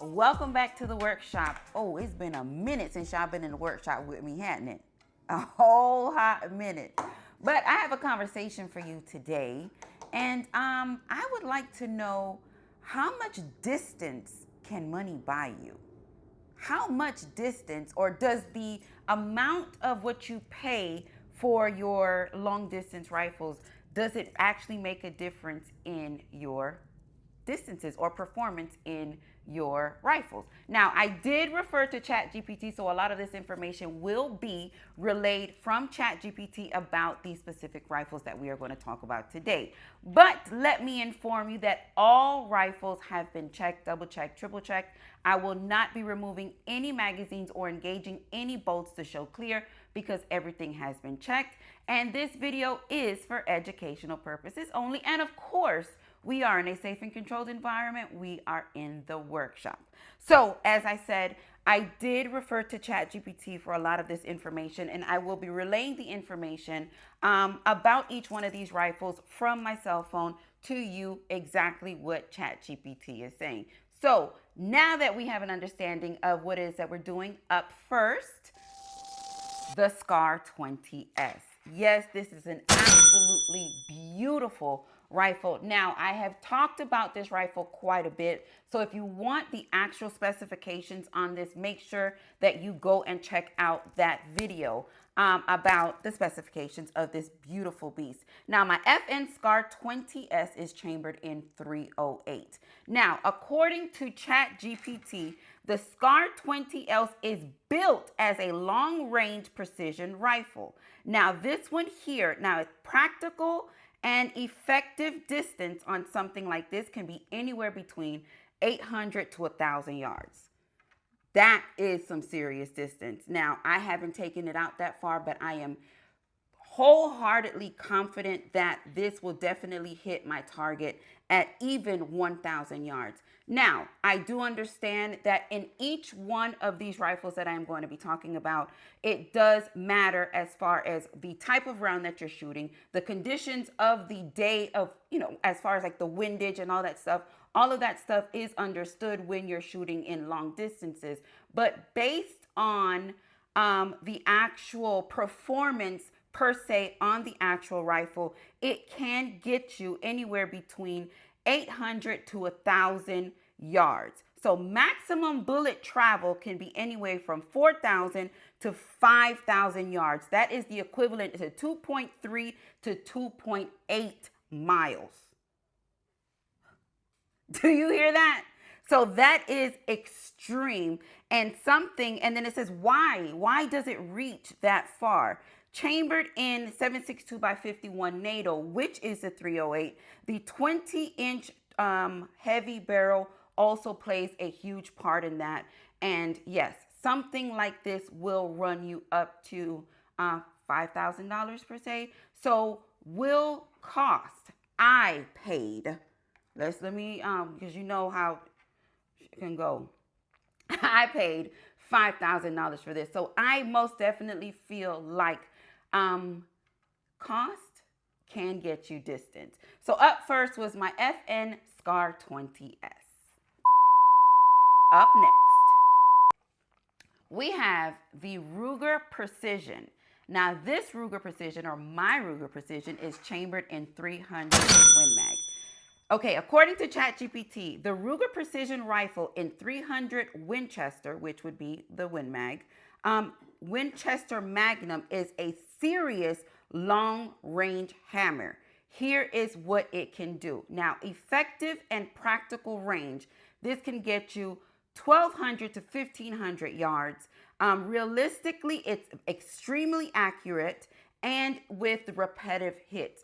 Welcome back to the workshop. Oh, it's been a minute since y'all been in the workshop with me, hadn't it? A whole hot minute. But I have a conversation for you today, and I would like to know, how much distance can money buy you? How much distance, or does the amount of what you pay for your long distance rifles, does it actually make a difference in your distances or performance in your rifles? Now, I did refer to ChatGPT, so a lot of this information will be relayed from ChatGPT about these specific rifles that we are going to talk about today. But let me inform you that all rifles have been checked, double checked, triple checked. I will not be removing any magazines or engaging any bolts to show clear, because everything has been checked. And this video is for educational purposes only. And of course, we are in a safe and controlled environment. We are in the workshop. So, as I said, I did refer to ChatGPT for a lot of this information, and I will be relaying the information about each one of these rifles from my cell phone to you, exactly what ChatGPT is saying. So, now that we have an understanding of what it is that we're doing, up first, the SCAR 20S. Yes, this is an absolutely beautiful rifle. Now, I have talked about this rifle quite a bit, so if you want the actual specifications on this, make sure that you go and check out that video about the specifications of this beautiful beast. Now, my FN SCAR 20S is chambered in 308. Now, according to ChatGPT, the SCAR 20S is built as a long-range precision rifle. Now, this one here, now it's practical and effective distance on something like this can be anywhere between 800 to 1,000 yards. That is some serious distance. Now, I haven't taken it out that far, but I am wholeheartedly confident that this will definitely hit my target at even 1,000 yards. Now, I do understand that in each one of these rifles that I'm going to be talking about, it does matter as far as the type of round that you're shooting, the conditions of the day of, as far as like the windage and all that stuff. All of that stuff is understood when you're shooting in long distances. But based on the actual performance per se on the actual rifle, it can get you anywhere between 800 to 1,000 yards. So maximum bullet travel can be anywhere from 4,000 to 5,000 yards. That is the equivalent to 2.3 to 2.8 miles. Do you hear that? So that is extreme, and then it says why does it reach that far? Chambered in 7.62 by 51 NATO, which is the 308. The 20-inch heavy barrel also plays a huge part in that. And yes, something like this will run you up to $5,000 per se. So will cost. I paid. Let me because you know how it can go. I paid $5,000 for this. So I most definitely feel like cost can get you distance. So up first was my FN SCAR 20S. Up next, we have the Ruger Precision. Now this Ruger Precision, or my Ruger Precision, is chambered in 300 Win Mag. Okay, according to ChatGPT, the Ruger Precision Rifle in 300 Winchester, which would be the Win Mag, Winchester Magnum is a serious long-range hammer. Here is what it can do. Now, effective and practical range, this can get you 1,200 to 1,500 yards. Realistically, it's extremely accurate and with repetitive hits.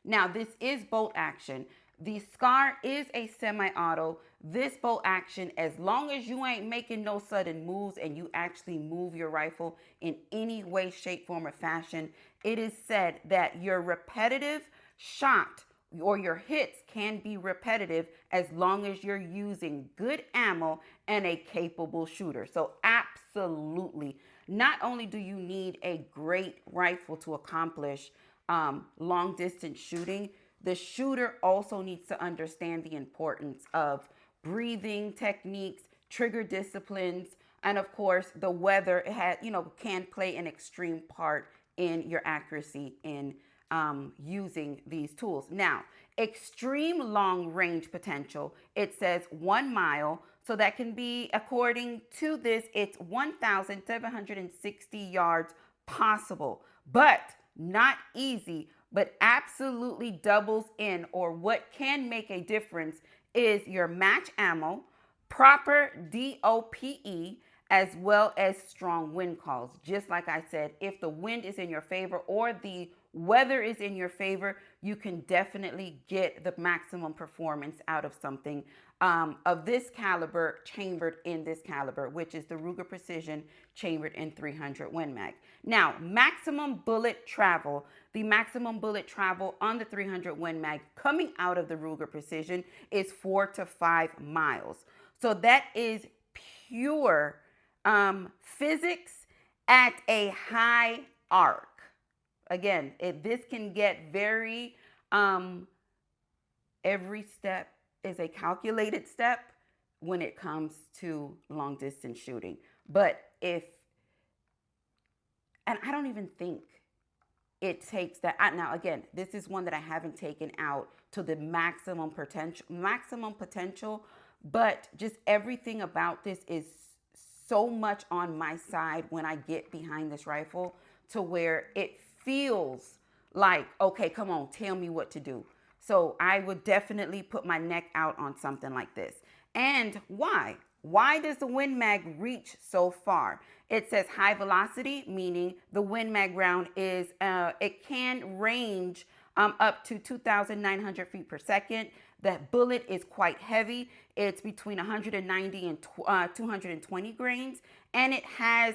Now, this is bolt action. The SCAR is a semi-auto. This bolt action, as long as you ain't making no sudden moves and you actually move your rifle in any way, shape, form, or fashion, it is said that your repetitive shot or your hits can be repetitive as long as you're using good ammo and a capable shooter. So absolutely, not only do you need a great rifle to accomplish long distance shooting, the shooter also needs to understand the importance of breathing techniques, trigger disciplines, and of course, the weather can play an extreme part in your accuracy in using these tools. Now, extreme long range potential, it says 1 mile. So that can be, according to this, it's 1,760 yards possible, but not easy, but absolutely doubles in, or what can make a difference is your match ammo, proper DOPE, as well as strong wind calls. Just like I said, if the wind is in your favor or the weather is in your favor, you can definitely get the maximum performance out of something of this caliber, chambered in this caliber, which is the Ruger Precision chambered in 300 Win Mag. Now, maximum bullet travel. The maximum bullet travel on the 300 Win Mag coming out of the Ruger Precision is 4 to 5 miles. So that is pure physics at a high arc. Again, this can get very, every step is a calculated step when it comes to long distance shooting. But and I don't even think it takes that. Now, again, this is one that I haven't taken out to the maximum potential, but just everything about this is so much on my side when I get behind this rifle, to where it feels like, okay, come on, tell me what to do. So I would definitely put my neck out on something like this. And why? Why does the Win Mag reach so far? It says high velocity, meaning the Win Mag round is, it can range up to 2,900 feet per second. That bullet is quite heavy. It's between 190 and 220 grains, and it has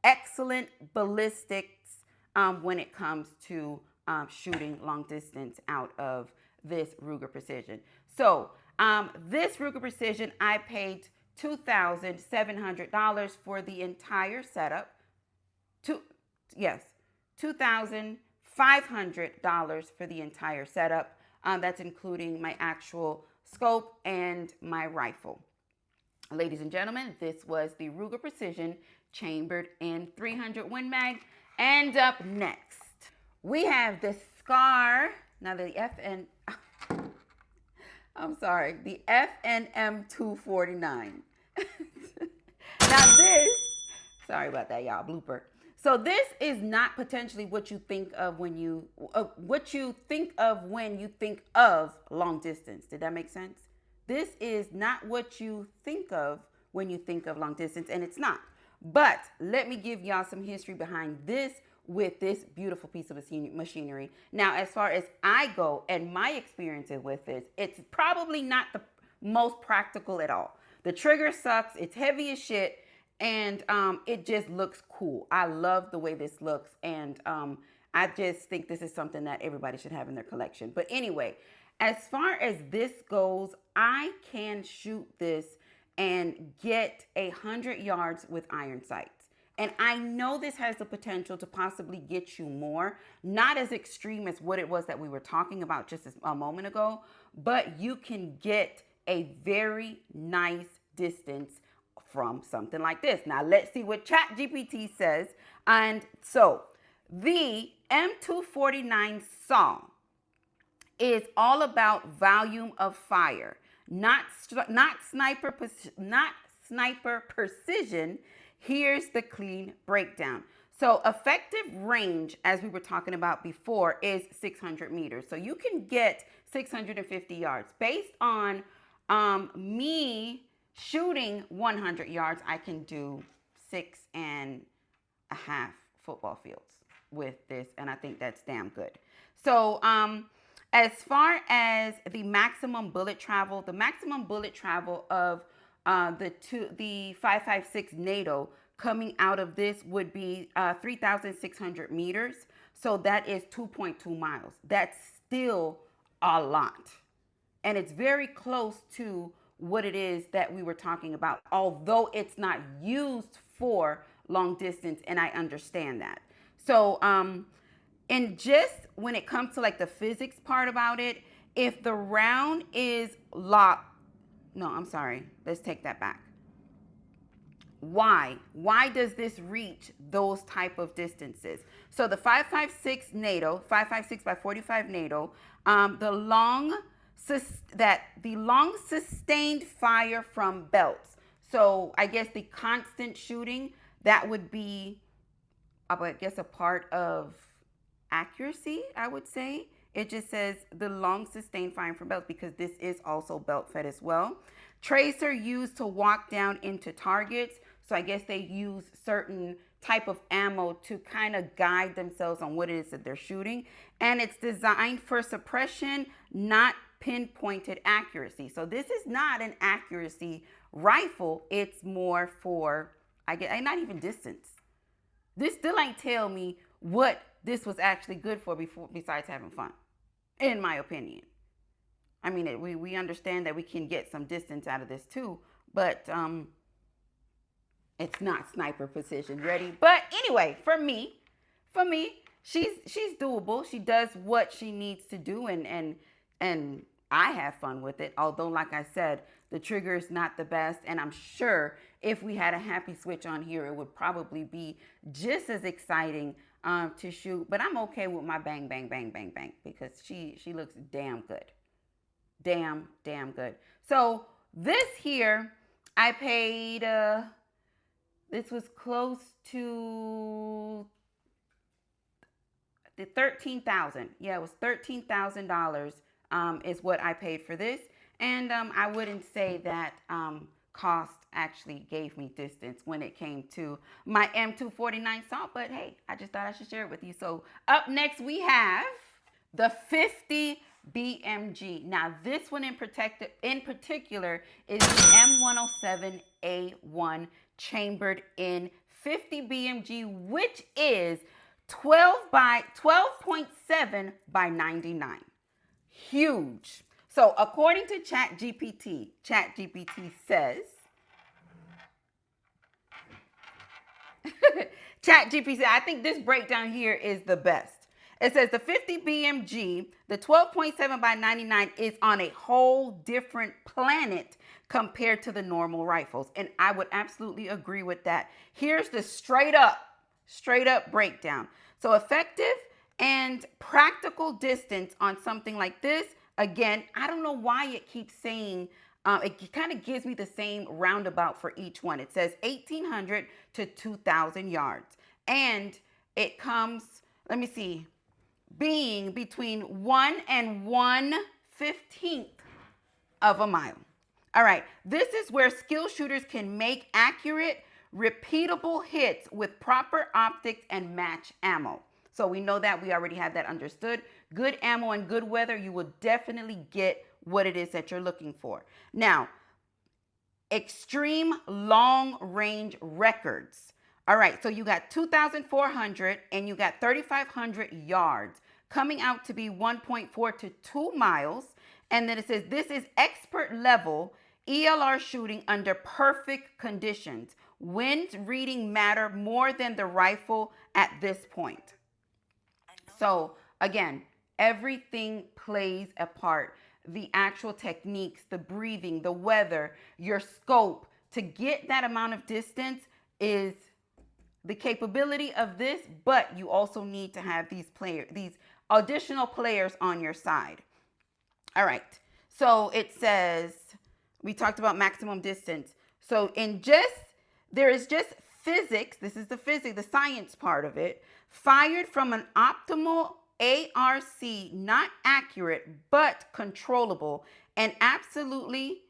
excellent ballistics when it comes to shooting long distance out of this Ruger Precision. So this Ruger Precision, I paid $2,700 for the entire setup. $2,500 for the entire setup. That's including my actual scope and my rifle. Ladies and gentlemen, this was the Ruger Precision chambered in 300 Win Mag. And up next, we have the SCAR. Now the the M249. Now this, sorry about that, y'all, blooper. So this is not potentially what you think of when you think of long distance. Did that make sense? This is not what you think of when you think of long distance, and it's not. But let me give y'all some history behind this with this beautiful piece of machinery. Now, as far as I go and my experiences with this, it's probably not the most practical at all. The trigger sucks. It's heavy as shit. And it just looks cool. I love the way this looks. And I just think this is something that everybody should have in their collection. But anyway, as far as this goes, I can shoot this and get 100 yards with iron sights. And I know this has the potential to possibly get you more. Not as extreme as what it was that we were talking about just a moment ago. But you can get a very nice distance from something like this. Now let's see what ChatGPT says. And so the M249 SAW is all about volume of fire, not sniper precision. Here's the clean breakdown. So effective range, as we were talking about before, is 600 meters. So you can get 650 yards based on me shooting 100 yards. I can do 6.5 football fields with this, and I think that's damn good. So as far as the maximum bullet travel of the 5.56 NATO coming out of this would be 3,600 meters. So that is 2.2 miles. That's still a lot, and it's very close to what it is that we were talking about, although it's not used for long distance, and I understand that. So and just when it comes to like the physics part about it, if the round is locked, No, I'm sorry. Let's take that back. Why does this reach those type of distances? So the 5.56 NATO, 5.56 by 45 NATO, the long sustained fire from belts. So I guess the constant shooting, that would be, I guess, a part of accuracy, I would say. It just says the long sustained firing from belts because this is also belt fed as well. Tracer used to walk down into targets. So I guess they use certain type of ammo to kind of guide themselves on what it is that they're shooting. And it's designed for suppression, not pinpointed accuracy. So this is not an accuracy rifle. It's more for, I guess, not even distance. This still ain't tell me what this was actually good for besides having fun, in my opinion. I mean, we understand that we can get some distance out of this too, but it's not sniper precision ready. But anyway, for me, she's doable. She does what she needs to do, and I have fun with it. Although, like I said, the trigger is not the best, and I'm sure if we had a happy switch on here, it would probably be just as exciting to shoot. But I'm okay with my bang, bang, bang, bang, bang because she looks damn good. Damn good. So this here, I paid, this was close to the $13,000. Yeah, it was $13,000 is what I paid for this. And I wouldn't say that cost actually gave me distance when it came to my M249 SAW, but hey, I just thought I should share it with you. So up next we have the 50 BMG. Now this one in particular is the M107A1 chambered in 50 BMG, which is 12.7 by 99. Huge. So according to ChatGPT says, ChatGPT, I think this breakdown here is the best. It says the 50 BMG, the 12.7 by 99 is on a whole different planet compared to the normal rifles. And I would absolutely agree with that. Here's the straight up breakdown. So effective and practical distance on something like this. Again, I don't know why it keeps saying, it kind of gives me the same roundabout for each one. It says 1,800 to 2,000 yards. And it comes, let me see, being between 1 and 1/15 of a mile. All right, this is where skilled shooters can make accurate, repeatable hits with proper optics and match ammo. So we know that, we already have that understood. Good ammo and good weather, you will definitely get what it is that you're looking for. Now, extreme long range records. All right, so you got 2,400 and you got 3,500 yards, coming out to be 1.4 to 2 miles. And then it says this is expert level ELR shooting under perfect conditions. Wind reading matter more than the rifle at this point. So again, everything plays a part. The actual techniques, the breathing, the weather, your scope to get that amount of distance is the capability of this, but you also need to have these additional players on your side. All right. So it says, we talked about maximum distance. So there is just physics. This is the science part of it. Fired from an optimal ARC, not accurate, but controllable, and absolutely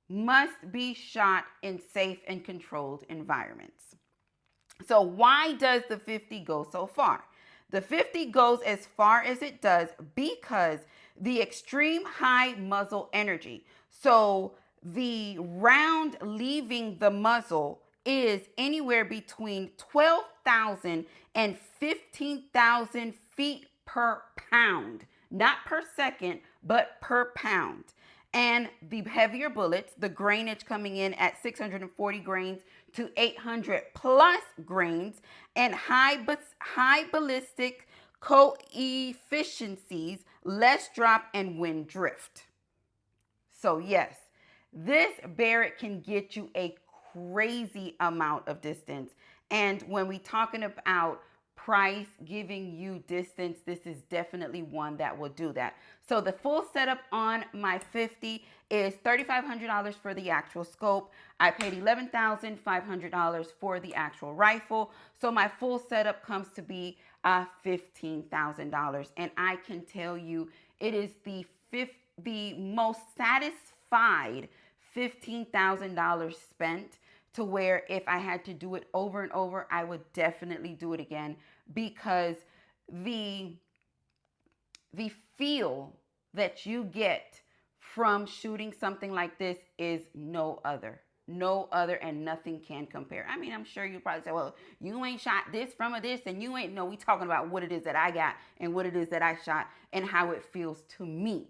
must be shot in safe and controlled environments. So why does the 50 go so far? The 50 goes as far as it does because the extreme high muzzle energy. So the round leaving the muzzle is anywhere between 12,000 and 15,000 feet per pound, not per second, but per pound. And the heavier bullets, the grainage coming in at 640 grains to 800 plus grains, and high ballistic coefficiencies, less drop and wind drift. So yes, this Barrett can get you a crazy amount of distance. And when we talking about price giving you distance, this is definitely one that will do that. So the full setup on my 50 is $3,500 for the actual scope. I paid $11,500 for the actual rifle. So my full setup comes to be $15,000. And I can tell you it is the most satisfied $15,000 spent, to where if I had to do it over and over, I would definitely do it again, because the feel that you get from shooting something like this is no other, and nothing can compare. I mean, I'm sure you probably say, well, you ain't shot this from a this, and you ain't. No, we talking about what it is that I got and what it is that I shot and how it feels to me.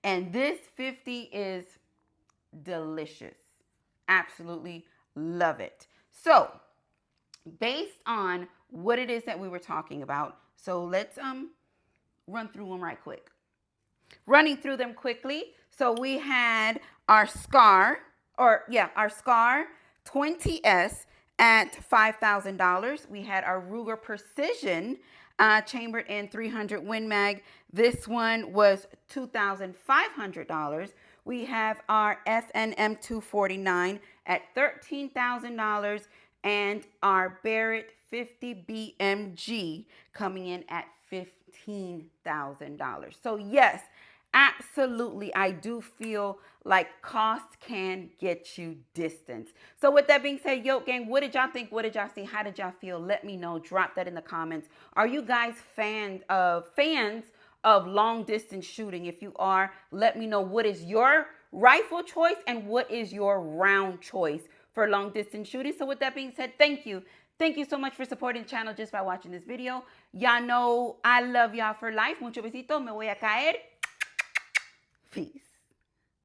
And this 50 is delicious. Absolutely love it. So based on what it is that we were talking about, so let's run through them right quick. Running through them quickly. So we had our SCAR, our SCAR 20S at $5,000. We had our Ruger Precision chambered in 300 Win Mag. This one was $2,500. We have our FN M249 at $13,000, and our Barrett 50 BMG coming in at $15,000. So yes, absolutely, I do feel like cost can get you distance. So with that being said, Yoke Gang, what did y'all think? What did y'all see? How did y'all feel? Let me know. Drop that in the comments. Are you guys fans of long distance shooting? If you are, let me know what is your rifle choice and what is your round choice for long distance shooting. So with that being said, thank you. Thank you so much for supporting the channel just by watching this video. Y'all know I love y'all for life. Mucho besito. Me voy a caer. Peace.